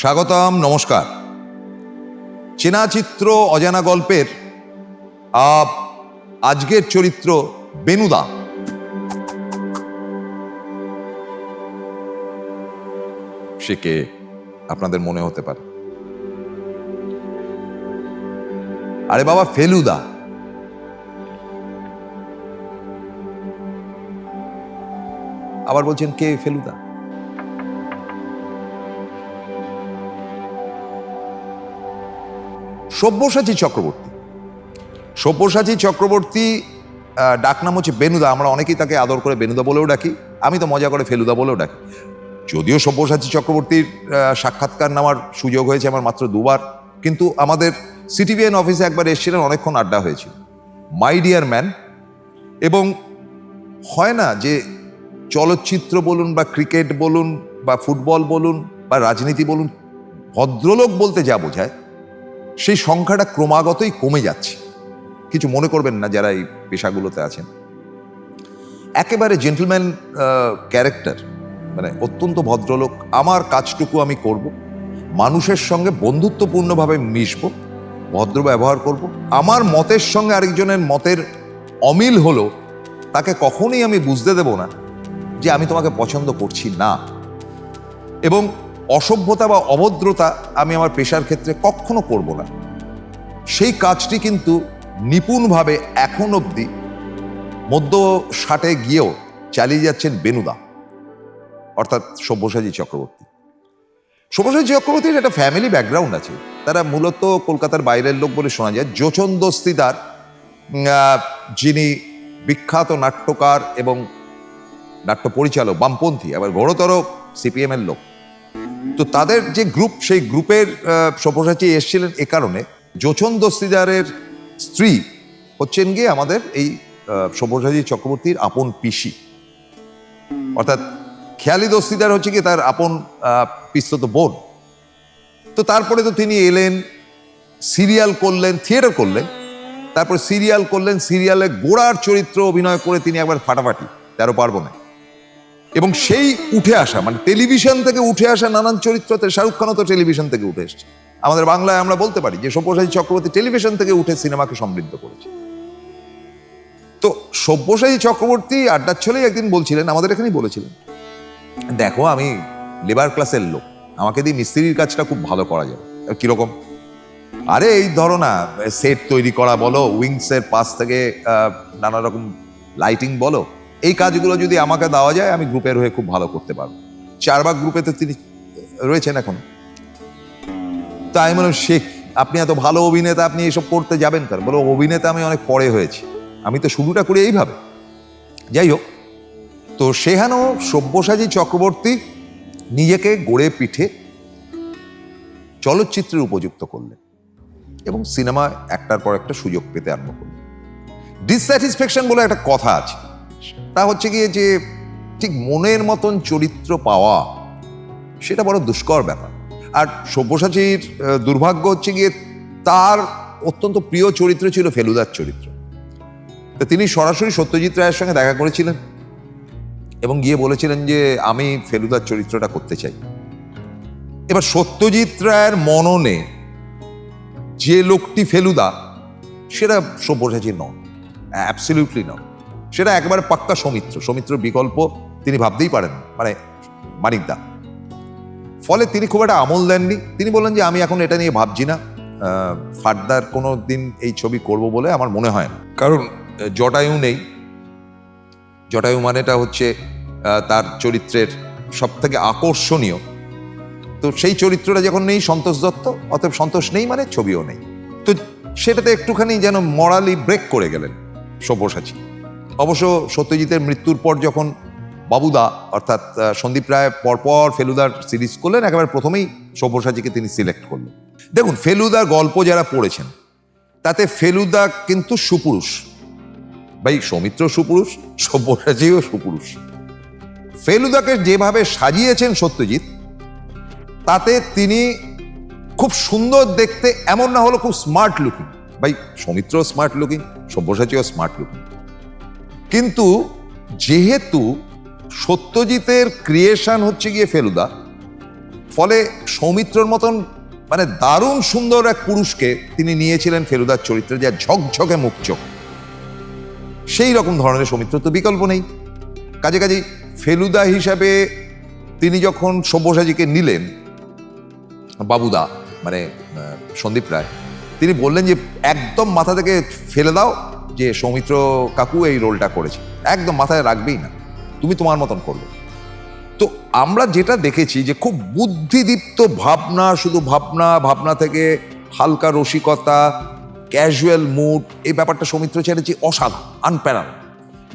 স্বাগতম, নমস্কার। চেনা চিত্র অজানা গল্পের আজকের চরিত্র বেনুদা। সে কে আপনাদের মনে হতে পারে? আরে বাবা, ফেলুদা। আবার বলছেন কে ফেলুদা? সব্যসাচী চক্রবর্তী। সব্যসাচী চক্রবর্তী ডাকনাম হচ্ছে বেনুদা। আমরা অনেকেই তাকে আদর করে বেনুদা বলেও ডাকি, আমি তো মজা করে ফেলুদা বলেও ডাকি। যদিও সব্যসাচী চক্রবর্তীর সাক্ষাৎকার নেওয়ার সুযোগ হয়েছে আমার মাত্র দুবার, কিন্তু আমাদের সিটিভিএন অফিসে একবার এসেছিলেন, অনেকক্ষণ আড্ডা হয়েছিল। My dear man. এবং হয় না যে চলচ্চিত্র বলুন বা ক্রিকেট বলুন বা ফুটবল বলুন বা রাজনীতি বলুন, ভদ্রলোক বলতে যা বোঝায় সেই সংখ্যাটা ক্রমাগতই কমে যাচ্ছে। কিছু মনে করবেন না যারা এই পেশাগুলোতে আছেন। একেবারে জেন্টলম্যান ক্যারেক্টার, মানে অত্যন্ত ভদ্রলোক। আমার কাজটুকু আমি করব, মানুষের সঙ্গে বন্ধুত্বপূর্ণভাবে মিশব, ভদ্র ব্যবহার করব। আমার মতের সঙ্গে আরেকজনের মতের অমিল হলো তাকে কখনোই আমি বুঝতে দেব না যে আমি তোমাকে পছন্দ করছি না। এবং অসভ্যতা বা অভদ্রতা আমি আমার পেশার ক্ষেত্রে কখনো করব না। সেই কাজটি কিন্তু নিপুণভাবে এখন অবধি মধ্য 60-এ গিয়েও চালিয়ে যাচ্ছেন বেনুদা, অর্থাৎ সব্যসাচী চক্রবর্তী। সব্যসাচী চক্রবর্তীর একটা ফ্যামিলি ব্যাকগ্রাউন্ড আছে। তারা মূলত কলকাতার বাইরের লোক বলে শোনা যায়। যোচন দস্তিদার, যিনি বিখ্যাত নাট্যকার এবং নাট্য পরিচালক, বামপন্থী, আবার ঘোরতর সিপিএম এর লোক। তো তাদের যে গ্রুপ, সেই গ্রুপের সব্যসাচী এসেছিলেন এ কারণে। যোচন দস্তিদারের স্ত্রী হচ্ছেন গিয়ে আমাদের এই সব্যসাচী চক্রবর্তীর আপন পিসি, অর্থাৎ খেয়ালি দস্তিদার হচ্ছে গিয়ে তার আপন পিস্তত বোন। তো তারপরে তো তিনি এলেন, সিরিয়াল করলেন, থিয়েটার করলেন, তারপর সিরিয়াল করলেন। সিরিয়ালে গোড়ার চরিত্র অভিনয় করে তিনি একবার ফাটাফাটি 13 পার্বণে। এবং সেই উঠে আসা, মানে টেলিভিশন থেকে উঠে আসা নানান চরিত্রতে, শাহরুখ খানও তো টেলিভিশন থেকে উঠে এসছে। আমাদের বাংলায় আমরা বলতে পারি যে সব্যসাচী চক্রবর্তী টেলিভিশন থেকে উঠে সিনেমাকে সমৃদ্ধ করেছে। তো সব্যসাচী চক্রবর্তী আড্ডার ছলেই একদিন বলছিলেন, আমাদের এখানেই বলেছিলেন, দেখো আমি লেবার ক্লাসের লোক, আমাকে দিয়ে মিস্ত্রির কাজটা খুব ভালো করা যাবে। কিরকম? আরে এই ধরো না, সেট তৈরি করা বলো, উইংসের পাশ থেকে নানা রকম লাইটিং বলো, এই কাজগুলো যদি আমাকে দেওয়া যায় আমি গ্রুপের হয়ে খুব ভালো করতে পারবো। 4 ভাগ গ্রুপেতে তিনি রয়েছেন এখন। তো আমি বললাম, শেখ আপনি এত ভালো অভিনেতা, আপনি এসব করতে যাবেন কেন? বলো, অভিনেতা আমি অনেক পরে হয়েছি, আমি তো শুরুটা করি এইভাবে। যাই হোক, তো সেখানেও সব্যসাচী চক্রবর্তী নিজেকে গড়ে পিঠে চলচ্চিত্রের উপযুক্ত করলেন এবং সিনেমায় একটার পর একটা সুযোগ পেতে আরম্ভ করলেন। ডিসস্যাটিসফ্যাকশন বলে একটা কথা আছে, তা হচ্ছে গিয়ে যে ঠিক মনের মতন চরিত্র পাওয়া, সেটা বড় দুষ্কর ব্যাপার। আর সব্যসাচীর দুর্ভাগ্য হচ্ছে গিয়ে তার অত্যন্ত প্রিয় চরিত্র ছিল ফেলুদার চরিত্র। তো তিনি সরাসরি সত্যজিৎ রায়ের সঙ্গে দেখা করেছিলেন এবং গিয়ে বলেছিলেন যে আমি ফেলুদার চরিত্রটা করতে চাই। এবার সত্যজিৎ রায়ের মননে যে লোকটি ফেলুদা, সেটা সব্যসাচী নন, অ্যাবসলিউটলি নন। সেটা একেবারে পাক্কা সৌমিত্র বিকল্প তিনি ভাবতেই পারেন, মানে মানিকদা। ফলে তিনি খুব একটা আমল দেননি। তিনি বললেন যে আমি এখন এটা নিয়ে ভাবছি না, ফার্দার কোনো দিন এই ছবি করব বলে আমার মনে হয় না। কারণ জটায়ু নেই। জটায়ু মানেটা হচ্ছে তার চরিত্রের সব থেকে আকর্ষণীয়। তো সেই চরিত্রটা যখন নেই, সন্তোষ দত্ত, অতএব সন্তোষ নেই মানে ছবিও নেই। তো সেটাতে একটুখানি যেন মরালি ব্রেক করে গেলেন সব্যসাচী। অবশ্য সত্যজিতের মৃত্যুর পর যখন বাবুদা অর্থাৎ সন্দীপ রায় পরপর ফেলুদার সিরিজ করলেন, একেবারে প্রথমেই সব্যসাচীকে তিনি সিলেক্ট করলেন। দেখুন, ফেলুদার গল্প যারা পড়েছেন তাতে ফেলুদা কিন্তু সুপুরুষ। ভাই, সৌমিত্র সুপুরুষ, সব্যসাচীও সুপুরুষ। ফেলুদাকে যেভাবে সাজিয়েছেন সত্যজিৎ, তাতে তিনি খুব সুন্দর দেখতে, এমন না হলো খুব স্মার্ট লুকিং। ভাই, সৌমিত্র স্মার্ট লুকিং, সব্যসাচীও স্মার্ট লুকিং। কিন্তু যেহেতু সত্যজিতের ক্রিয়েশন হচ্ছে গিয়ে ফেলুদা, ফলে সৌমিত্রর মতন মানে দারুণ সুন্দর এক পুরুষকে তিনি নিয়েছিলেন ফেলুদার চরিত্রে, যা ঝকঝকে মুখ চোখ, সেই রকম ধরনের সৌমিত্র তো বিকল্প নেই। কাজে ফেলুদা হিসাবে তিনি যখন সব্যসাচীকে নিলেন, বাবুদা মানে সন্দীপ রায়, তিনি বললেন যে একদম মাথা থেকে ফেলে দাও যে সৌমিত্র কাকু এই রোলটা করেছে, একদম মাথায় রাখবেই না, তুমি তোমার মতন করবে। তো আমরা যেটা দেখেছি যে খুব বুদ্ধিদীপ্ত ভাবনা, শুধু ভাবনা থেকে হালকা রসিকতা, ক্যাজুয়াল মুড, এই ব্যাপারটা সৌমিত্র চ্যাটার্জি অসাধারণ, আনপ্যারাল।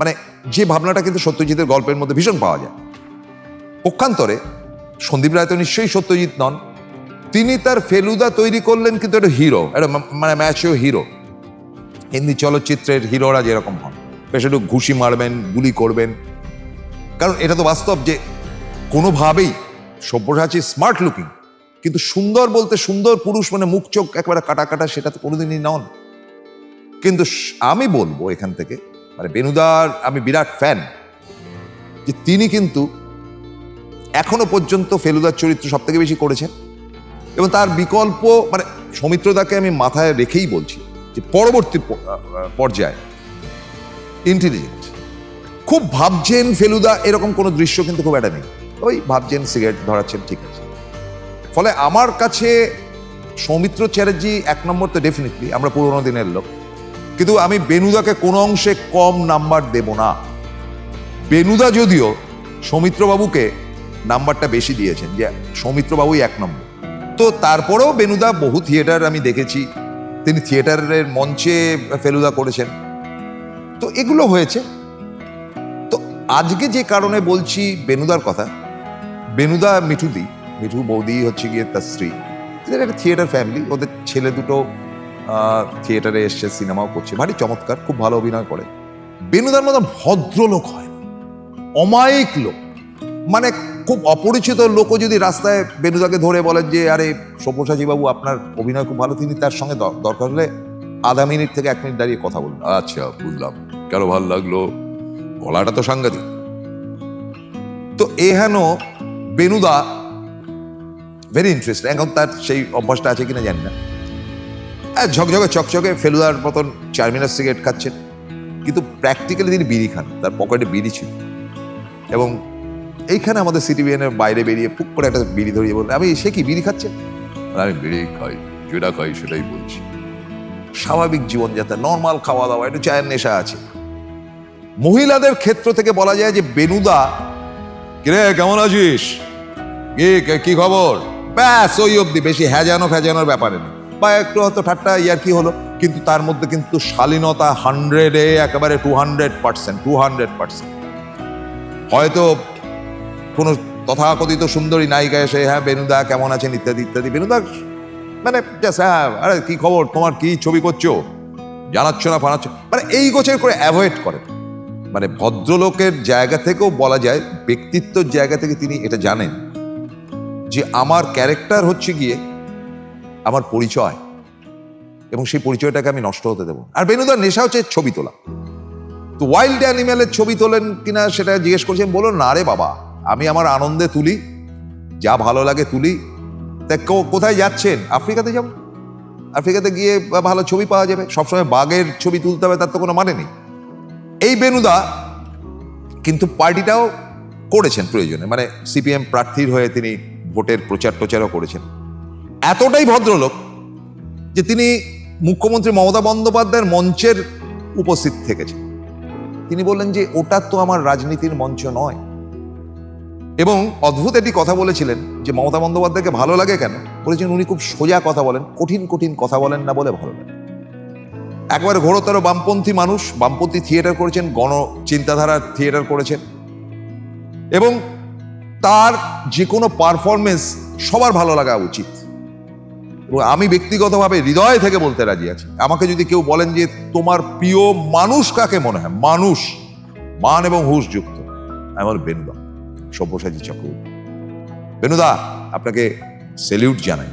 মানে যে ভাবনাটা কিন্তু সত্যজিতের গল্পের মধ্যে ভীষণ পাওয়া যায়। পক্ষান্তরে সন্দীপ রায় তো নিশ্চয়ই সত্যজিৎ নন, তিনি তার ফেলুদা তৈরি করলেন কিন্তু একটা হিরো, একটা মানে ম্যাচিও হিরো। হিন্দি চলচ্চিত্রের হিরোরা যেরকম হন, বেশ একটু ঘুষি মারবেন, গুলি করবেন, কারণ এটা তো বাস্তব যে কোনোভাবেই সব্যসাচী স্মার্ট লুকিং, কিন্তু সুন্দর বলতে সুন্দর পুরুষ মানে মুখ চোখ একেবারে কাটা কাটা, সেটা তো কোনোদিনই নন। কিন্তু আমি বলবো এখান থেকে, মানে বেনুদার আমি বিরাট ফ্যান, যে তিনি কিন্তু এখনো পর্যন্ত ফেলুদার চরিত্র সব থেকে বেশি করেছেন, এবং তার বিকল্প মানে সৌমিত্রদাকে আমি মাথায় রেখেই বলছি যে পরবর্তী পর্যায়ে ইন্টেলিজেন্ট, খুব ভাবছেন ফেলুদা, এরকম কোনো দৃশ্য কিন্তু খুব একটা নেই, ওই ভাবছেন সিগারেট ধরাচ্ছেন, ঠিক আছে। ফলে আমার কাছে সৌমিত্র চ্যাটার্জি এক নম্বর তো ডেফিনেটলি, আমরা পুরোনো দিনের লোক, কিন্তু আমি বেনুদাকে কোনো অংশে কম নাম্বার দেব না। বেনুদা যদিও সৌমিত্রবাবুকে নাম্বারটা বেশি দিয়েছেন, যে সৌমিত্রবাবুই এক নম্বর, তো তারপরেও বেনুদা বহু থিয়েটার আমি দেখেছি, তিনি থিয়েটারের মঞ্চে ফেলুদা করেছেন, তো এগুলো হয়েছে। তো আজকে যে কারণে বলছি বেনুদার কথা, বেনুদা মিঠু বৌদি হচ্ছে গিয়ে তার স্ত্রী, এদের একটা থিয়েটার ফ্যামিলি, ওদের ছেলে দুটো থিয়েটারে এসছে, সিনেমাও করছে, ভারী চমৎকার, খুব ভালো অভিনয় করে। বেনুদার মতো ভদ্রলোক হয় না, অমায়িক লোক, মানে খুব অপরিচিত লোকও যদি রাস্তায় বেনুদাকে ধরে বলেন যে আরে সব্যসাচী বাবু আপনার অভিনয় খুব ভালো, তিনি তার সঙ্গে দরকার হলে আধা মিনিট থেকে 1 মিনিট দাঁড়িয়ে কথা বলুন, আচ্ছা বুঝলাম, কেন ভালো লাগলো, গলাটা তো সাংঘাতিক। তো হেন বেনুদা ভেরি ইন্টারেস্টিং, এখন তার সেই অভ্যাসটা আছে কিনা জানি না, ঝকঝকে চকচকে ফেলুদার মতন 4 মিনিট সিগারেট খাচ্ছেন, কিন্তু প্র্যাকটিক্যালি তিনি বিড়ি খান, তার পকেটে বিড়ি ছিল, এবং এইখানে আমাদের সিটিভিএনের বাইরে বেরিয়ে ফুক করে একটা বিড়ি ধরিয়ে বললেন, আমি সে কি বিড়ি খাচ্ছে, আমি বিড়ি খাই, যেটা খাই সেটাই বলছি, স্বাভাবিক জীবনযাত্রা, নর্মাল খাওয়া দাওয়া, একটু চায়ের নেশা আছে। মহিলাদের ক্ষেত্র থেকে বলা যায় যে বেনুদা, কিরে কেমন আছিস, কি খবর, ব্যাস ওই অব্দি, বেশি হ্যাজানোর ব্যাপারে না, বা একটু হয়তো ঠাট্টা ইয়ার কি হলো, কিন্তু তার মধ্যে কিন্তু শালীনতা 100-এ একেবারে 200%। হয়তো কোনো তথাকথিত সুন্দরী নায়িকা এসে হ্যাঁ বেনুদা কেমন আছেন ইত্যাদি ইত্যাদি, বেনুদা মানে হ্যাঁ আরে কি খবর, তোমার কি ছবি করছো, জানাচ্ছ না ফানাচ্ছ, মানে এই গোছের করে অ্যাভয়েড করেন। মানে ভদ্রলোকের জায়গা থেকেও বলা যায়, ব্যক্তিত্বের জায়গা থেকে তিনি এটা জানেন যে আমার ক্যারেক্টার হচ্ছে গিয়ে আমার পরিচয়, এবং সেই পরিচয়টাকে আমি নষ্ট হতে দেবো। আর বেনুদার নেশা হচ্ছে ছবি তোলা, তো ওয়াইল্ড অ্যানিম্যালের ছবি তোলেন কিনা সেটা জিজ্ঞেস করছেন, বলুন না রে বাবা, আমি আমার আনন্দে তুলি, যা ভালো লাগে তুলি। তা কোথায় যাচ্ছেন, আফ্রিকাতে যাব, আফ্রিকাতে গিয়ে ভালো ছবি পাওয়া যাবে, সবসময় বাঘের ছবি তুলতে হবে তার তো কোনো মানে নেই। এই বেনুদা কিন্তু পার্টিটাও করেছেন প্রয়োজনে, মানে সিপিএম প্রার্থীর হয়ে তিনি ভোটের প্রচারও করেছেন। এতটাই ভদ্রলোক যে তিনি মুখ্যমন্ত্রী মমতা বন্দ্যোপাধ্যায়ের মঞ্চের উপস্থিত থেকেছেন, তিনি বললেন যে ওটা তো আমার রাজনীতির মঞ্চ নয়, এবং অদ্ভুত একটি কথা বলেছিলেন যে মমতা বন্দ্যোপাধ্যায়কে ভালো লাগে কেন, বলেছেন উনি খুব সোজা কথা বলেন, কঠিন কথা বলেন না বলে ভালো লাগে। একবারে ঘোরতর বামপন্থী মানুষ, বামপন্থী থিয়েটার করেছেন, গণ চিন্তাধারার থিয়েটার করেছেন, এবং তার যে কোনো পারফরমেন্স সবার ভালো লাগা উচিত। এবং আমি ব্যক্তিগতভাবে হৃদয় থেকে বলতে রাজি আছি, আমাকে যদি কেউ বলেন যে তোমার প্রিয় মানুষ কাকে মনে হয়, মানুষ মান এবং হুঁশ যুক্ত, আমি বল বেনুদা, সব্যসাচী চক্রবর্তী। বেনুদা আপনাকে সেলিউট জানাই।